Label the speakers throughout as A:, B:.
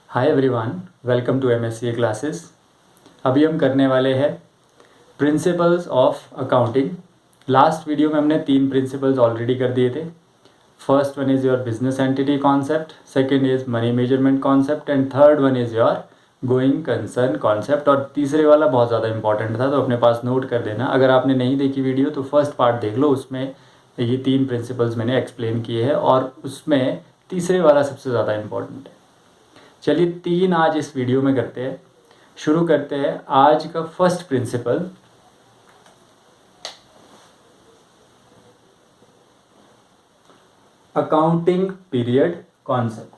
A: Hi everyone, welcome to MSCA classes. अभी हम करने वाले हैं principles of accounting. Last video में हमने 3 प्रिंसिपल्स ऑलरेडी कर दिए थे। First one is your business entity concept, second is money measurement concept and third one is your going concern concept. और तीसरे वाला बहुत ज़्यादा इंपॉर्टेंट था, तो अपने पास नोट कर देना। अगर आपने नहीं देखी वीडियो तो फर्स्ट पार्ट देख लो, उसमें ये 3 प्रिंसिपल्स मैंने एक्सप्लेन किए हैं और उसमें तीसरे वाला सबसे ज़्यादा इंपॉर्टेंट है। चलिए 3 आज इस वीडियो में करते हैं। शुरू करते हैं आज का first principle, accounting period concept.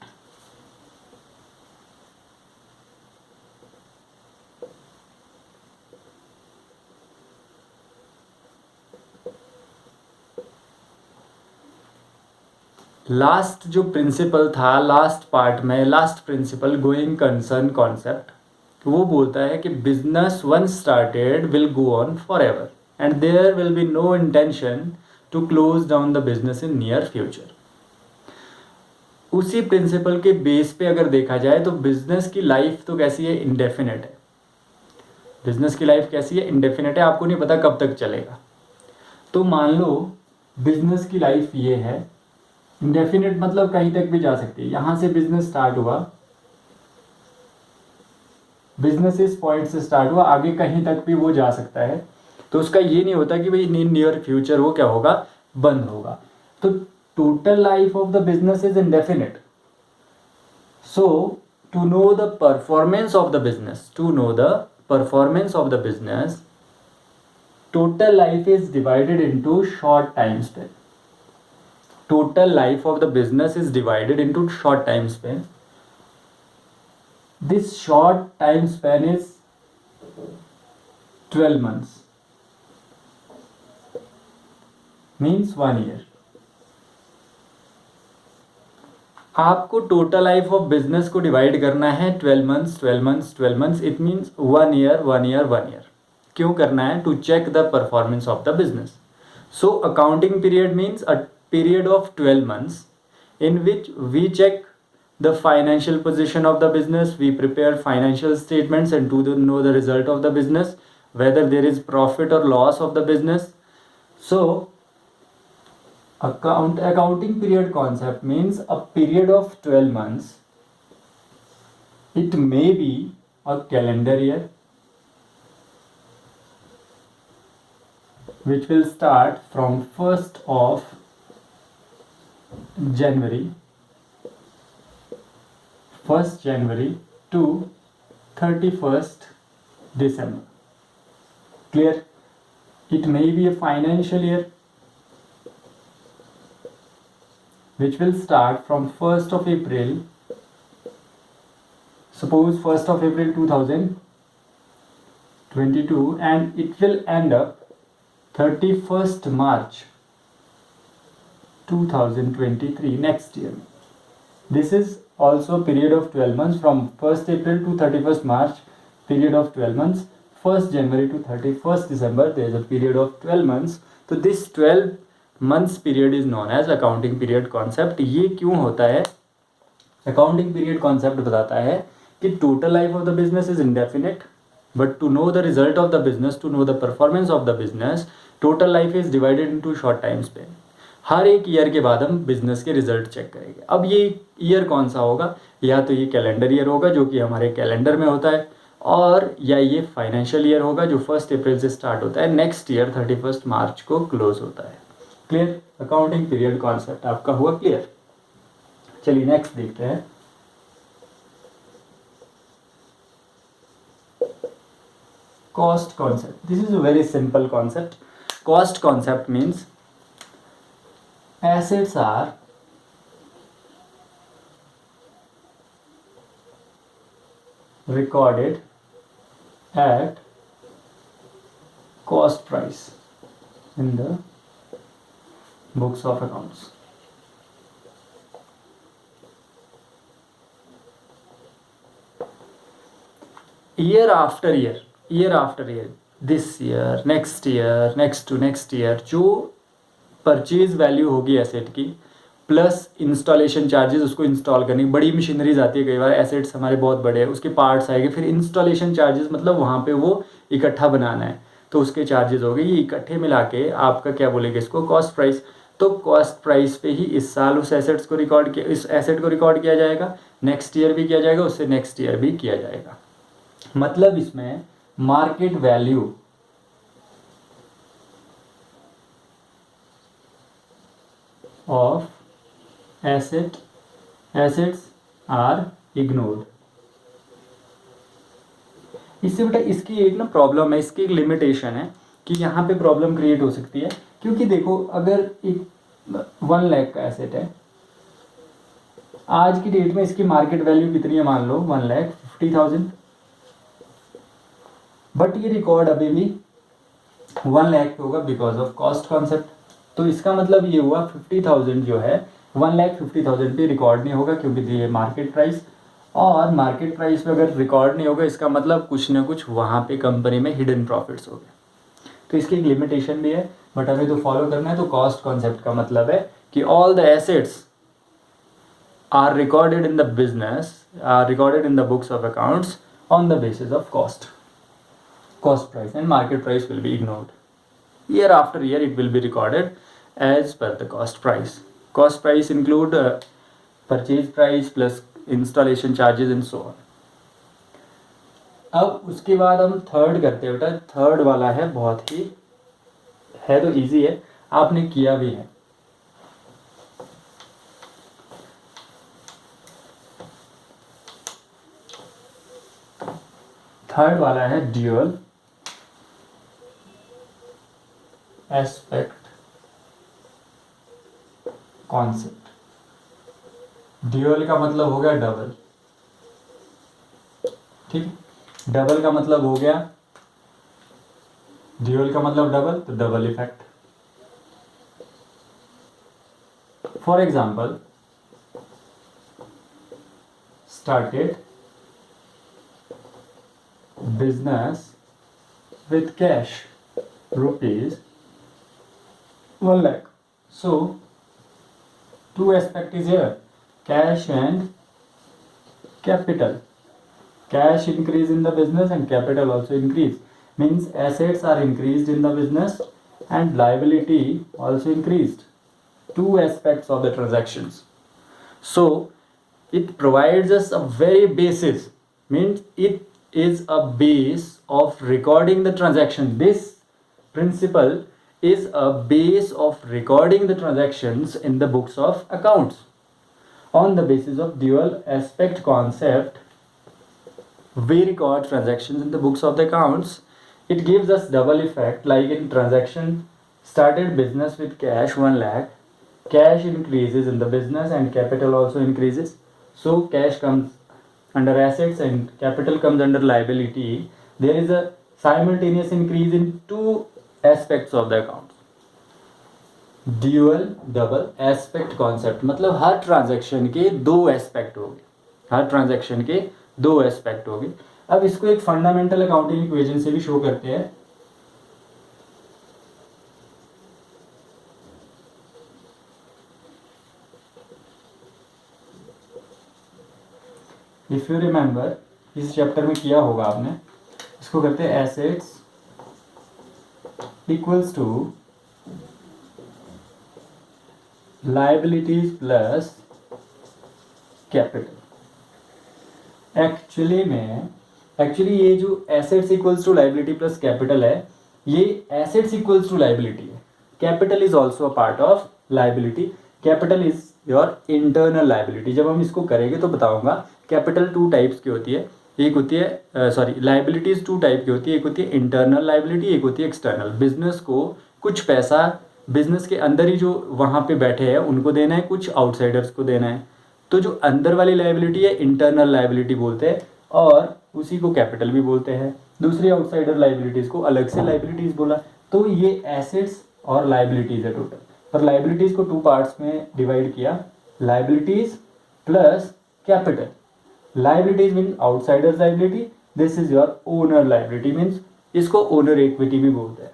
A: Last जो प्रिंसिपल था, लास्ट पार्ट में last principle going concern concept, वो बोलता है कि business once started will go on for ever and there will be no intention to close down the business in near future. उसी principle के base पे अगर देखा जाए तो बिजनेस की लाइफ तो कैसी है, इंडेफिनेट है। बिजनेस की लाइफ कैसी है, इंडेफिनेट है। आपको नहीं पता कब तक चलेगा। तो मान लो बिजनेस की लाइफ ये है, इंडेफिनेट मतलब कहीं तक भी जा सकती है। यहां से बिजनेस स्टार्ट हुआ, बिजनेस इस पॉइंट से स्टार्ट हुआ, आगे कहीं तक भी वो जा सकता है। तो उसका ये नहीं होता कि भाई नियर फ्यूचर वो क्या होगा, बंद होगा। तो total life of the business is indefinite. So, to know the performance of the business, total life is divided into short time span. Total life of the business is divided into short time span. This short time span is 12 months, means 1 year. आपको total life of business को divide करना है 12 months, 12 months, 12 months. It means 1 year, 1 year, 1 year. क्यों करना है? To check the performance of the business. So accounting period means a period of 12 months in which we check the financial position of the business, we prepare financial statements and to know the result of the business, whether there is profit or loss of the business. So accounting period concept means a period of 12 months. It may be a calendar year which will start from 1st of January, 1st January to 31st December. Clear? It may be a financial year which will start from 1st of April, suppose 1st of April 2022, and it will end up 31st March 2023, next year. This is also a period of 12 months, from 1st April to 31st March, period of 12 months. 1st January to 31st December, there is a period of 12 months. तो this 12 months period is known as accounting period concept. ये क्यों होता है? Accounting period concept बताता है कि total life of the business is indefinite, but to know the result of the business, to know the performance of the business, total life is divided into short time span. हर एक year के बाद हम business के result check करेंगे। अब ये year कौन सा होगा? या तो ये कैलेंडर ईयर होगा जो कि हमारे कैलेंडर में होता है, और या ये फाइनेंशियल ईयर होगा जो 1st अप्रैल से स्टार्ट होता है, नेक्स्ट ईयर 31st मार्च को क्लोज होता है। क्लियर? अकाउंटिंग पीरियड कॉन्सेप्ट आपका हुआ क्लियर? चलिए नेक्स्ट देखते हैं। Cost concept. This is a very simple concept. Cost concept means assets are recorded at cost price in the books of accounts. Year after year, this year, next year, next to next year, जो purchase value होगी asset की, plus installation charges, उसको install करने की, बड़ी machineries आती है कई बार, एसेट्स हमारे बहुत बड़े हैं, उसके पार्ट्स आएंगे, फिर इंस्टॉलेशन चार्जेस मतलब वहाँ पे वो इकट्ठा बनाना है तो उसके चार्जेस हो गए, ये इकट्ठे मिला के आपका क्या बोलेंगे इसको, कॉस्ट प्राइस। तो कॉस्ट प्राइस पे ही इस साल उस एसेट्स को रिकॉर्ड किया, इस एसेट को रिकॉर्ड किया जाएगा, नेक्स्ट ईयर भी किया जाएगा, उससे नेक्स्ट ईयर भी किया जाएगा। मतलब इसमें market value of assets are ignored. इससे बेटा इसकी एक ना प्रॉब्लम है, इसकी एक लिमिटेशन है कि यहाँ पे प्रॉब्लम क्रिएट हो सकती है, क्योंकि देखो अगर एक 1 लाख का एसेट है, आज की डेट में इसकी मार्केट वैल्यू कितनी है, मान लो 1,50,000, बट ये रिकॉर्ड अभी भी 1 लाख पे होगा बिकॉज ऑफ कॉस्ट कॉन्सेप्ट। तो इसका मतलब ये हुआ 50,000 जो है 1,50,000 पे रिकॉर्ड नहीं होगा क्योंकि ये मार्केट प्राइस, और मार्केट प्राइस पे अगर रिकॉर्ड नहीं होगा इसका मतलब कुछ ना कुछ वहाँ पे कंपनी में हिडन प्रॉफिट्स हो गए। तो इसकी एक लिमिटेशन भी है, बट हमें तो फॉलो करना है। तो कॉस्ट कॉन्सेप्ट का मतलब है कि all the assets are recorded in the business, are recorded in the books of accounts on the basis of cost price, and market price will be ignored. Year after year it will be recorded as per the cost price. Cost price include purchase price plus installation charges and so on. अब उसके बाद हम third करते हैं बेटा। Third वाला है बहुत ही है तो इजी है, आपने किया भी है। थर्ड वाला है ड्यूअल एस्पेक्ट कॉन्सेप्ट। ड्यूअल का मतलब हो गया डबल, ठीक है, डबल का मतलब हो गया, ड्यूअल का मतलब डबल, तो double effect. For example, started business with cash rupees 1 lakh. So two aspect is here, cash and capital. Cash increase in the business and capital also increase, means assets are increased in the business and liability also increased. Two aspects of the transactions. So it provides us a very basis, means it is a base of recording the transaction. This principle is a base of recording the transactions in the books of accounts. On the basis of dual aspect concept, we record transactions in the books of the accounts. It gives us double effect, like in transaction started business with cash 1 lakh, cash increases in the business and capital also increases. So cash comes under assets and capital comes under liability. There is a simultaneous increase in two aspects of the account. Dual double aspect concept मतलब हर transaction के दो aspect हो गए, हर transaction के दो aspect हो गए। अब इसको एक फंडामेंटल अकाउंटिंग इक्वेशन से भी शो करते हैं। इफ यू रिमेंबर, इस चैप्टर में किया होगा आपने, इसको करते हैं assets equals to liabilities plus capital. Actually ये जो assets equals to liability plus capital है, ये एसेट्स इक्वल्स टू लायबिलिटी है। Capital is also a part of liability. Capital is your internal liability. जब हम इसको करेंगे तो बताऊंगा। कैपिटल टू टाइप्स की होती है, एक होती है लायबिलिटीज टू टाइप की होती है, एक होती है इंटरनल लायबिलिटी, एक होती है एक्सटर्नल। बिजनेस को कुछ पैसा बिजनेस के अंदर ही जो वहाँ पे बैठे हैं उनको देना है, कुछ आउटसाइडर्स को देना है। तो जो अंदर वाली लायबिलिटी है इंटरनल लायबिलिटी बोलते हैं, और उसी को कैपिटल भी बोलते हैं। दूसरी आउटसाइडर लायबिलिटीज को अलग से लायबिलिटीज बोला। तो ये एसेट्स और लायबिलिटीज है टोटल। पर लायबिलिटीज को टू पार्ट्स में डिवाइड किया, liabilities plus capital. Liabilities mean outsiders liability, this is your owner liability, means इसको ओनर इक्विटी भी बोलते हैं।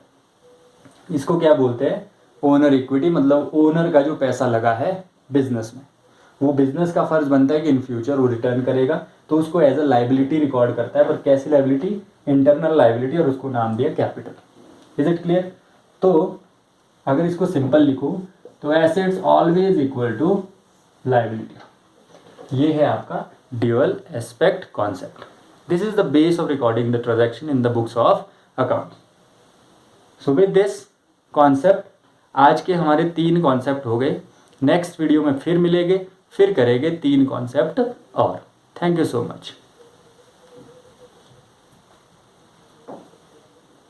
A: इसको क्या बोलते हैं? ओनर इक्विटी, मतलब ओनर का जो पैसा लगा है बिजनेस में, वो बिजनेस का फर्ज बनता है कि इन फ्यूचर वो रिटर्न करेगा, तो उसको एज अ लाइबिलिटी रिकॉर्ड करता है, पर कैसी लाइबिलिटी, इंटरनल लाइबिलिटी, और उसको नाम दिया कैपिटल। Is it clear? तो अगर इसको सिंपल लिखूं तो assets always equal to liability. ये है आपका dual aspect concept. This is the base of recording the transaction in the books of account. So with this concept आज के हमारे 3 कॉन्सेप्ट हो गए। नेक्स्ट वीडियो में फिर मिलेंगे, फिर करेंगे 3 कॉन्सेप्ट और। Thank you so much.